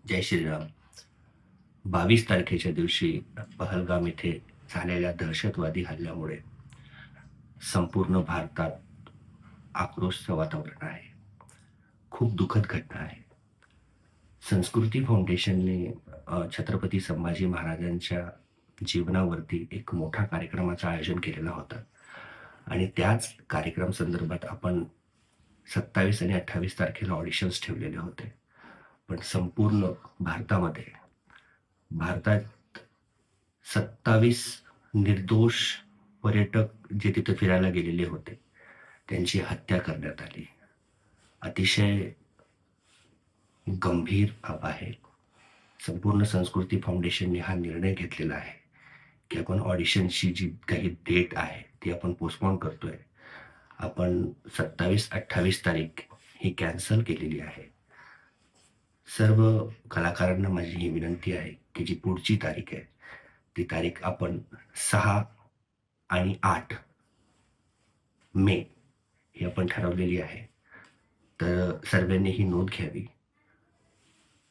जय श्रीराम. 22 तारखेच्या दिवशी पहलगाम येथे झालेल्या दहशतवादी हल्ल्यामुळे संपूर्ण भारतात आक्रोशचं वातावरण आहे. खूप दुःखद घटना आहे. संस्कृती फाउंडेशनने छत्रपती संभाजी महाराजांच्या जीवनावरती एक मोठा कार्यक्रमाचं आयोजन केलेला होता आणि त्याच कार्यक्रम संदर्भात आपण 27 आणि 28 तारखेला ऑडिशन्स ठेवलेले होते. पण संपूर्ण भारतात 27 निर्दोष पर्यटक जे तिथे फिरायला गेलेले होते, त्यांची हत्या करण्यात आली. अतिशय गंभीर बाब आहे. संपूर्ण संस्कृती फाउंडेशनने हा निर्णय घेतलेला आहे, की आपण ऑडिशनची जी काही डेट आहे, ती आपण पोस्टपोन करतोय. आपण 27-28 तारीख ही कॅन्सल केलेली आहे. सर्व कलाकारांना माझी ही विनंती आहे, की जी पुढची तारीख आहे, ती तारीख आपण 6 आणि 8 मे ही आपण ठरवलेली आहे. तर सर्वांनी ही नोंद घ्यावी.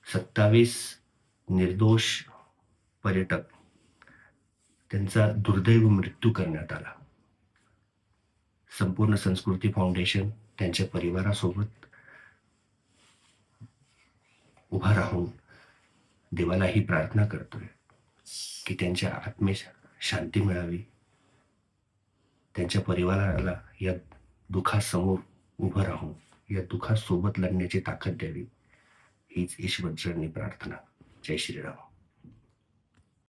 27 निर्दोष पर्यटक त्यांचा दुर्दैवी मृत्यू करण्यात आला. संपूर्ण संस्कृती फाउंडेशन त्यांच्या परिवारासोबत उभा राहून देवाला ही प्रार्थना करतोय, की त्यांच्या आत्मेस शांती मिळावी. त्यांच्या परिवाराला या दुःखासमोर उभं राहून या दुःखासोबत लढण्याची ताकद द्यावी, हीच ईश्वरचरणी प्रार्थना. जय श्रीराम.